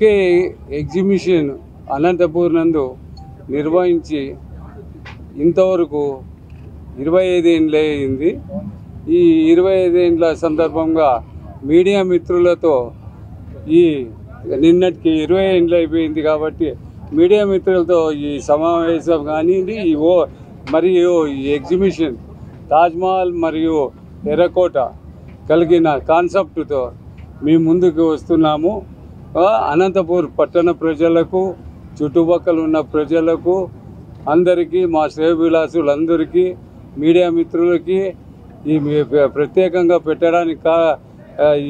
FK exhibition Anantapur నందు నిర్వహించి ఇంతవరకు 25 ఏళ్ళు అయింది. ఈ 25 ఏళ్ళ సందర్భంగా మీడియా మిత్రులతో ఈ నిన్నటికి 20 ఏళ్ళు అయిపోయింది కాబట్టి మీడియా మిత్రులతో ఈ సమావేశం కానివ్వండి, మరియు ఈ ఎగ్జిబిషన్ తాజ్మహల్ మరియు ఎర్రకోట కలిగిన కాన్సెప్ట్తో మేము ముందుకు వస్తున్నాము. అనంతపూర్ పట్టణ ప్రజలకు, చుట్టుపక్కల ఉన్న ప్రజలకు అందరికీ, మా శ్రేయోభిలాషులందరికీ, మీడియా మిత్రులకి ఈ ప్రత్యేకంగా పెట్టడానికి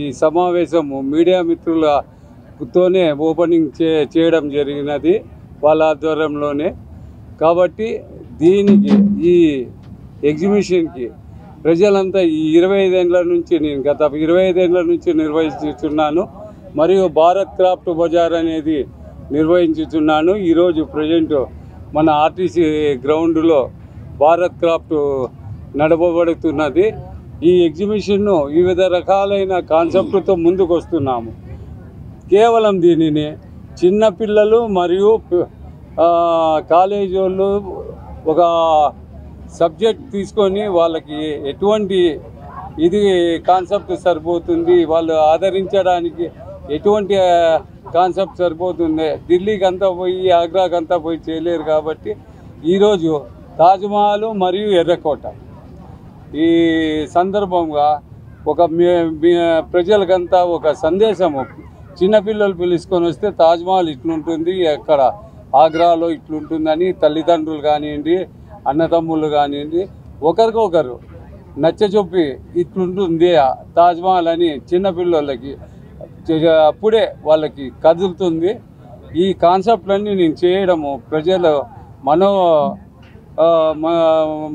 ఈ సమావేశము మీడియా మిత్రులతోనే ఓపెనింగ్ చేయడం జరిగినది, వాళ్ళ ఆధ్వర్యంలోనే. కాబట్టి దీనికి ఈ ఎగ్జిబిషన్కి ప్రజలంతా ఈ 25 ఏళ్ళ నుంచి, నేను గత 25 ఏళ్ళ నుంచి నిర్వహిస్తున్నాను. మరియు భారత్ క్రాఫ్ట్ బజార్ అనేది నిర్వహించుతున్నాను. ఈరోజు ప్రజెంట్ మన ఆర్టీసీ గ్రౌండ్లో భారత్ క్రాఫ్ట్ నడపబడుతున్నది. ఈ ఎగ్జిబిషన్ను వివిధ రకాలైన కాన్సెప్ట్తో ముందుకు వస్తున్నాము. కేవలం దీనిని చిన్నపిల్లలు మరియు కాలేజీ వాళ్ళు ఒక సబ్జెక్ట్ తీసుకొని వాళ్ళకి ఎటువంటి ఇది కాన్సెప్ట్ సరిపోతుంది, వాళ్ళు ఆదరించడానికి ఎటువంటి కాన్సెప్ట్ సరిపోతుంది, ఢిల్లీకి అంతా పోయి ఆగ్రాకి అంతా పోయి చేయలేరు. కాబట్టి ఈరోజు తాజ్మహల్ మరియు ఎర్రకోట ఈ సందర్భంగా ఒక ప్రజలకంతా ఒక సందేశము, చిన్నపిల్లలు పిలుచుకొని వస్తే తాజ్మహల్ ఇట్లుంటుంది, ఎక్కడ ఆగ్రాలో ఇట్లుంటుందని తల్లిదండ్రులు కానివ్వండి, అన్నదమ్ములు కానివ్వండి, ఒకరికొకరు నచ్చజొప్పి ఇట్లుంటుంది తాజ్మహల్ అని చిన్నపిల్లలకి అప్పుడే వాళ్ళకి కదులుతుంది. ఈ కాన్సెప్ట్లన్నీ నేను చేయడము ప్రజల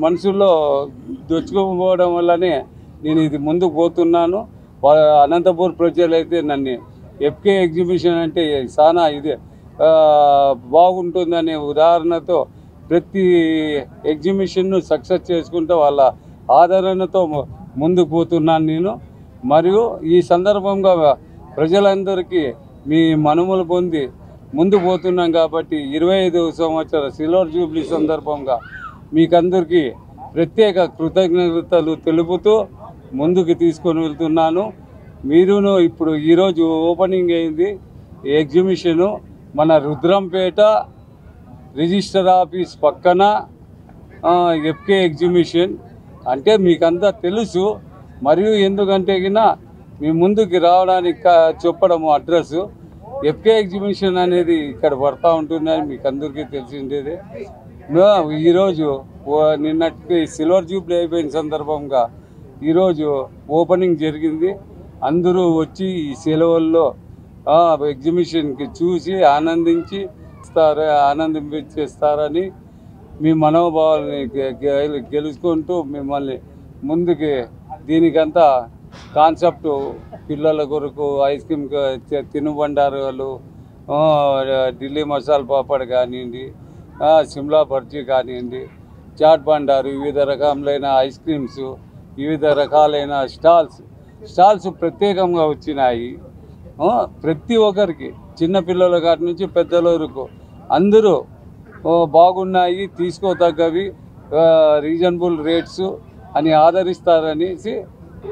మనసులో దొచ్చుకోపోవడం వల్లనే నేను ఇది ముందుకు పోతున్నాను. అనంతపూర్ ప్రజలైతే నన్ను ఎఫ్కే ఎగ్జిబిషన్ అంటే చాలా ఇది బాగుంటుందనే ఉదాహరణతో ప్రతి ఎగ్జిబిషన్ను సక్సెస్ చేసుకుంటూ వాళ్ళ ఆదరణతో ముందుకు పోతున్నాను నేను. మరియు ఈ సందర్భంగా ప్రజలందరికీ మీ మనములు పొంది ముందుకు పోతున్నాం. కాబట్టి 25వ సంవత్సర సిల్వర్ జూబ్లీ సందర్భంగా మీకందరికీ ప్రత్యేక కృతజ్ఞతలు తెలుపుతూ ముందుకు తీసుకొని వెళ్తున్నాను. మీరును ఇప్పుడు ఈరోజు ఓపెనింగ్ అయింది ఎగ్జిబిషను మన రుద్రంపేట రిజిస్టర్ ఆఫీస్ పక్కన ఎఫ్కే ఎగ్జిబిషన్ అంటే మీకంతా తెలుసు. మరియు ఎందుకంటే మీ ముందుకు రావడానికి చెప్పడము అడ్రస్ ఎఫ్కే ఎగ్జిబిషన్ అనేది ఇక్కడ పడతా ఉంటుందని మీకు అందరికీ తెలిసిండేది. ఈరోజు నిన్నటికి సిల్వర్ జూబ్లీ అయిపోయిన సందర్భంగా ఈరోజు ఓపెనింగ్ జరిగింది. అందరూ వచ్చి ఈ సెలవుల్లో ఎగ్జిబిషన్కి చూసి ఆనందించేస్తారని మీ మనోభావాలని గెలుచుకుంటూ మిమ్మల్ని ముందుకి దీనికంతా కాన్సెప్ట్ పిల్లల కొరకు ఐస్ క్రీమ్ తినుబండారాలు, ఢిల్లీ మసాలా పాపడ్ కానివ్వండి, సిమ్లా బర్జీ కానివ్వండి, చాట్ బండారు, వివిధ రకములైన ఐస్ క్రీమ్స్, వివిధ రకాలైన స్టాల్స్ ప్రత్యేకంగా వచ్చినాయి. ప్రతి ఒక్కరికి చిన్నపిల్లల కాటి నుంచి పెద్దల వరకు అందరూ బాగున్నాయి, తీసుకోదగ్గవి, రీజనబుల్ రేట్స్ అని ఆదరిస్తారనేసి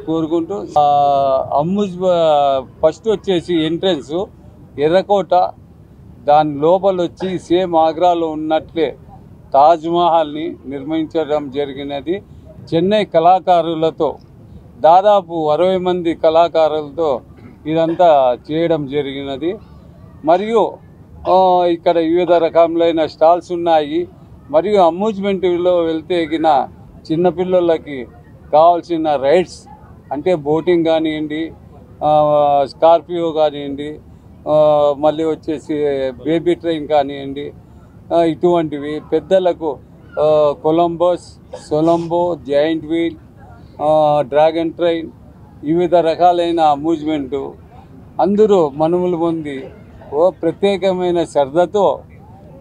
కోరుకుంటూ ఫస్ట్ వచ్చేసి ఎంట్రన్స్ ఎర్రకోట, దాని లోపల వచ్చి సేమ్ ఆగ్రాలో ఉన్నట్లే తాజ్మహల్ని నిర్మించడం జరిగినది. చెన్నై కళాకారులతో దాదాపు 60 మంది కళాకారులతో ఇదంతా చేయడం జరిగినది. మరియు ఇక్కడ వివిధ రకములైన స్టాల్స్ ఉన్నాయి. మరియు అమ్యూజ్మెంట్లో వెళ్తే చిన్నపిల్లలకి కావాల్సిన రైడ్స్ అంటే బోటింగ్ కానివ్వండి, స్కార్పియో కానివ్వండి, మళ్ళీ వచ్చేసి బేబీ ట్రైన్ కానివ్వండి, ఇటువంటివి పెద్దలకు కొలంబస్, సొలంబో, జాయింట్ వీల్, డ్రాగన్ ట్రైన్, వివిధ రకాలైన అమ్యూజ్మెంటు అందరూ మనుమలు పొంది ప్రత్యేకమైన శ్రద్ధతో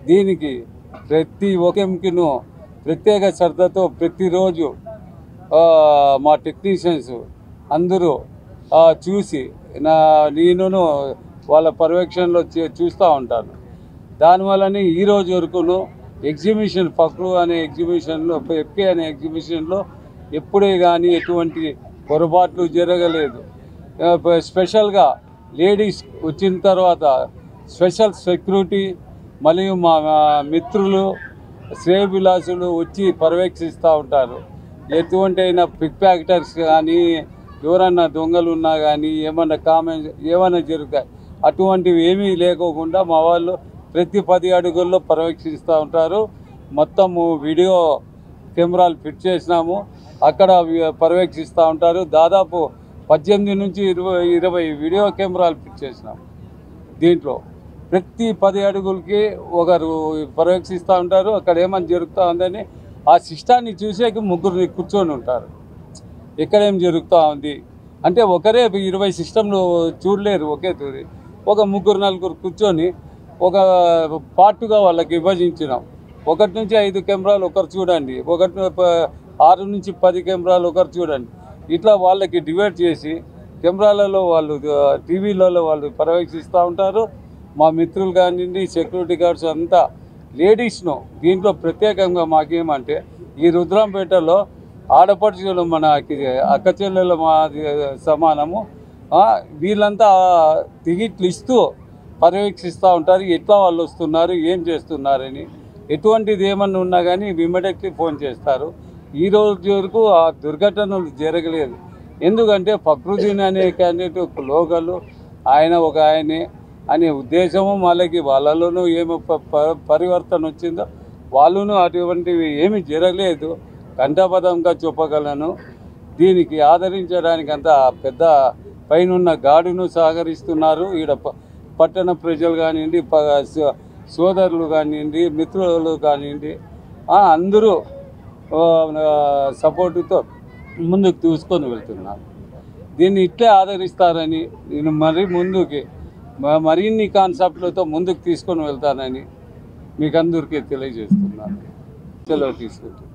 దీనికి ప్రతి ఒక్కరికిను ప్రత్యేక శ్రద్ధతో ప్రతిరోజు మా టెక్నీషియన్స్ అందరూ చూసి నేను వాళ్ళ పర్యవేక్షణలో చూస్తూ ఉంటాను. దానివల్లనే ఈరోజు వరకును ఎగ్జిబిషన్ ఫక్రు అనే ఎగ్జిబిషన్లో ఎఫ్కే అనే ఎగ్జిబిషన్లో ఎప్పుడే కానీ ఎటువంటి పొరపాట్లు జరగలేదు. స్పెషల్గా లేడీస్ వచ్చిన తర్వాత స్పెషల్ సెక్యూరిటీ మరియు మా మిత్రులు శ్రేయభిలాసులు వచ్చి పర్యవేక్షిస్తూ ఉంటారు. ఎటువంటి అయినా పిక్ ప్యాకెటర్స్ కానీ ఎవరన్నా దొంగలు ఉన్నా కానీ ఏమైనా జరుగుతాయి, అటువంటివి ఏమీ లేకోకుండా మా వాళ్ళు ప్రతి 10 అడుగుల్లో పర్యవేక్షిస్తూ ఉంటారు. మొత్తము వీడియో కెమెరాలు ఫిట్ చేసినాము, అక్కడ పర్యవేక్షిస్తూ ఉంటారు. దాదాపు 18 నుంచి 20 వీడియో కెమెరాలు ఫిట్ చేసినాము. దీంట్లో ప్రతి 10 అడుగులకి ఒకరు పర్యవేక్షిస్తూ ఉంటారు. అక్కడ ఏమైనా జరుగుతూ ఉందని ఆ సిస్టాన్ని చూసేకి ముగ్గురు కూర్చొని ఉంటారు. ఎక్కడేం జరుగుతూ ఉంది అంటే ఒకరే 20 సిస్టంలు చూడలేరు ఒకే తూరి. ఒక 3-4 కూర్చొని ఒక పార్టుగా వాళ్ళకి విభజించినాం. 1 నుంచి 5 కెమెరాలు ఒకరు చూడండి, 6 నుంచి 10 కెమెరాలు ఒకరు చూడండి. ఇట్లా వాళ్ళకి డివైడ్ చేసి కెమెరాలలో వాళ్ళు టీవీలలో వాళ్ళు పర్యవేక్షిస్తూ ఉంటారు. మా మిత్రులు కానివ్వండి, సెక్యూరిటీ గార్డ్స్ అంతా లేడీస్ను దీంట్లో ప్రత్యేకంగా మాకేమంటే ఈ రుద్రంపేటలో ఆడపడుచులు మన అక్క చెల్లెల మా సమానము, వీళ్ళంతా టికెట్లు ఇస్తూ పర్యవేక్షిస్తూ ఉంటారు. ఎట్లా వాళ్ళు వస్తున్నారు, ఏం చేస్తున్నారని. ఎటువంటిది ఏమన్నా ఉన్నా కానీ ఇమ్మీడియట్లీ ఫోన్ చేస్తారు. ఈ రోజు వరకు ఆ దుర్ఘటనలు జరగలేదు. ఎందుకంటే ఫక్రుద్దీన్ అనే క్యాండిడేట్ లోకలు, ఆయనే అనే ఉద్దేశము వాళ్ళలోనూ ఏమి పరివర్తన వచ్చిందో వాళ్ళను అటువంటివి ఏమి జరగలేదు కంఠపదంగా చెప్పగలను. దీనికి ఆదరించడానికి అంత పెద్ద పైనున్న గాడును సహకరిస్తున్నారు. ఈడ పట్టణ ప్రజలు కానివ్వండి, సోదరులు కానివ్వండి, మిత్రులు కానివ్వండి, అందరూ సపోర్టుతో ముందుకు తీసుకొని వెళ్తున్నారు. దీన్ని ఇట్లే ఆదరిస్తారని నేను మరిన్ని కాన్సెప్ట్లతో ముందుకు తీసుకొని వెళ్తానని మీకు అందరికీ తెలియజేస్తున్నాను. సెలవు తీసుకుంటున్నాను.